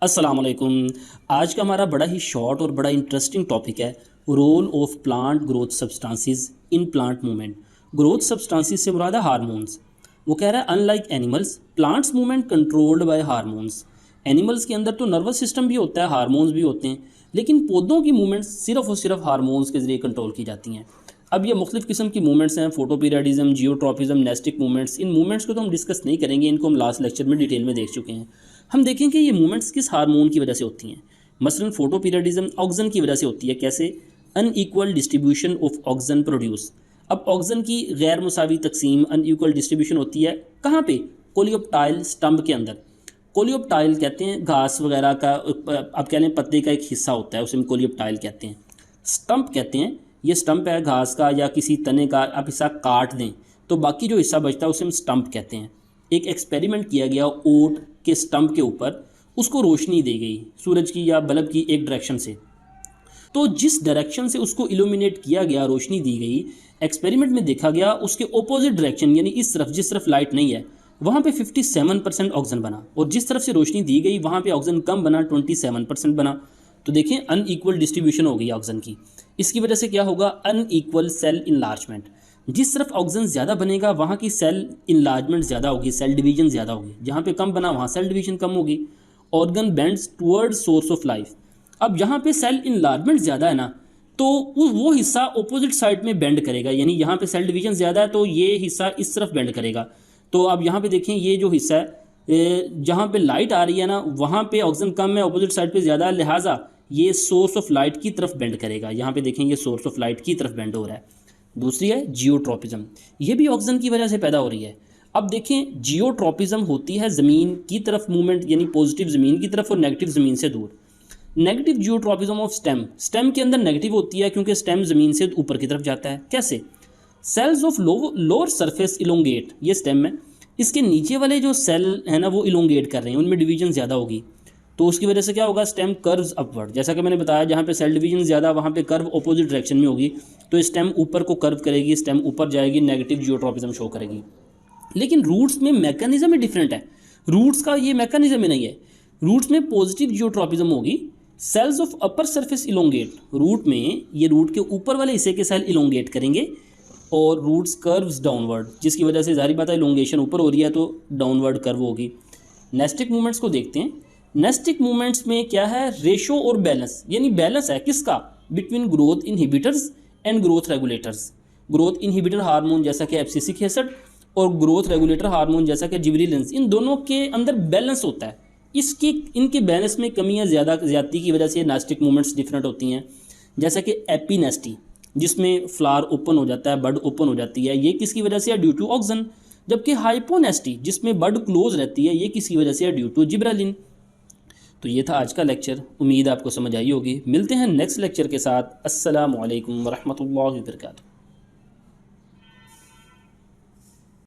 अस्सलाम वालेकुम। आज का हमारा बड़ा ही शॉर्ट और बड़ा इंटरेस्टिंग टॉपिक है role of plant growth substances in plant movement. Growth substances से मुराद है हार्मोन्स। वो कह रहा है unlike animals plants movement controlled by hormones. Animals के अंदर तो नर्वस सिस्टम भी होता है, हार्मोन्स भी होते हैं, लेकिन पौधों की मूवमेंट्स सिर्फ और सिर्फ हार्मोन्स के ज़रिए कंट्रोल की जाती हैं। अब ये मुख्तलिफ़ किस्म की मूवमेंट्स हैं, फोटोपीरियडिज्म, जियोट्रॉपिज्म, नेस्टिक मूवमेंट्स। इन मूवमेंट्स को तो हम डिस्कस नहीं करेंगे, इनको हम लास्ट लेक्चर में डिटेल में देख चुके हैं। हम देखेंगे ये मूवमेंट्स किस हार्मोन की वजह से होती हैं। मसलन फोटोपीरियडिज्म ऑक्सीजन की वजह से होती है। कैसे? Unequal distribution of oxygen produce. अब ऑक्सीजन की गैर मुसावी तकसीम, अनइक्वल डिस्ट्रीब्यूशन होती है कहाँ पे? कोलियोप्टाइल स्टम्प के अंदर। कोलियोप्टाइल कहते हैं घास वगैरह का, आप कह लें पत्ते का एक हिस्सा होता है, उसे हम कोलियोप्टाइल कहते हैं। स्टंप कहते हैं, ये स्टंप है घास का या किसी तने का, आप हिस्सा काट दें तो बाकी जो हिस्सा बचता है उसे हम स्टंप कहते हैं। एक एक्सपेरिमेंट किया गया ओट के स्टंप के ऊपर, उसको रोशनी दी गई सूरज की या बल्ब की एक डायरेक्शन से, तो जिस डायरेक्शन से उसको इल्यूमिनेट किया गया, रोशनी दी गई, एक्सपेरिमेंट में देखा गया उसके ओपोजिट डायरेक्शन यानी इस तरफ जिस तरफ लाइट नहीं है वहाँ पे 57% ऑक्सीजन बना, और जिस तरफ से रोशनी दी गई वहाँ पे ऑक्सीजन कम बना, 27% बना। तो देखें अनइक्वल डिस्ट्रीब्यूशन हो गई ऑक्सीजन की। इसकी वजह से क्या होगा? Unequal cell enlargement. जिस तरफ ऑक्सीजन ज़्यादा बनेगा वहाँ की सेल इनलार्जमेंट ज़्यादा होगी, सेल डिवीजन ज़्यादा होगी। जहाँ पे कम बना वहाँ सेल डिवीजन कम होगी। Organ bends toward source of life. अब यहाँ पे सेल इनलार्जमेंट ज़्यादा है ना, तो वो हिस्सा ऑपोजिट साइड में बेंड करेगा, यानी यहाँ पे सेल डिवीजन ज़्यादा है तो ये हिस्सा इस तरफ बेंड करेगा। तो अब यहाँ पे देखें ये जो हिस्सा है जहाँ पे लाइट आ रही है ना वहाँ पे ऑक्सीजन कम है, ऑपोजिट साइड पे ज़्यादा है, लिहाजा ये सोर्स ऑफ लाइट की तरफ बेंड करेगा। यहाँ पे देखें ये सोर्स ऑफ लाइट की तरफ बेंड हो रहा है। दूसरी है जियोट्रॉपिज्म, ये भी ऑक्सीजन की वजह से पैदा हो रही है। अब देखें जियोट्रॉपिज्म होती है ज़मीन की तरफ मूवमेंट, यानी पॉजिटिव ज़मीन की तरफ और नेगेटिव ज़मीन से दूर। Negative geotropism of stem, stem के अंदर नेगेटिव होती है क्योंकि स्टेम ज़मीन से ऊपर की तरफ जाता है। कैसे? Cells of lower surface elongate, ये स्टेम है, इसके नीचे वाले जो सेल है ना वो इलोंगेट कर रहे हैं, उनमें डिवीजन ज़्यादा होगी, तो उसकी वजह से क्या होगा? Stem curves upward. जैसा कि मैंने बताया जहाँ पे सेल डिवीजन ज़्यादा वहाँ पे कर्व ऑपोजिट डायरेक्शन में होगी, तो स्टेम ऊपर को कर्व करेगी, स्टेम ऊपर जाएगी, नेगेटिव जियोट्रॉपिज्म शो करेगी। लेकिन रूट्स में मैकेनिज्म ही डिफरेंट है। रूट्स का ये मैकेनिज्म ही नहीं है। रूट्स में पॉजिटिव जियोट्रॉपिज्म होगी। Cells of upper surface elongate, root में ये रूट के ऊपर वाले हिस्से के सेल इलोंगेट करेंगे और रूट्स कर्व्स डाउनवर्ड, जिसकी वजह से जारी बात है इलोंगेशन ऊपर हो रही है तो डाउनवर्ड कर्व होगी। नेस्टिक मूवमेंट्स को देखते हैं। नेस्टिक मूवमेंट्स में क्या है? रेशो और बैलेंस, यानी बैलेंस है किसका? Between growth inhibitors and growth regulators. Growth inhibitor hormone जैसा कि एब्सिसिक एसिड और ग्रोथ रेगुलेटर हार्मोन जैसा कि जिबरेलिन्स, इन दोनों के अंदर बैलेंस होता है। इनके बैलेंस में कमियां ज़्यादती की वजह से नेस्टिक मूवमेंट्स डिफरेंट होती हैं। जैसा कि एपिनेस्टी, जिसमें फ्लावर ओपन हो जाता है, बड ओपन हो जाती है, ये किसकी वजह से है? Due to oxygen. जबकि हाइपोनेस्टी, जिसमें बड क्लोज रहती है, ये किसकी वजह से है? Due to gibberellin. तो ये था आज का लेक्चर, उम्मीद आपको समझ आई होगी। मिलते हैं नेक्स्ट लेक्चर के साथ। अस्सलामु अलैकुम वरहमतुल्लाहि वबरकातुहू।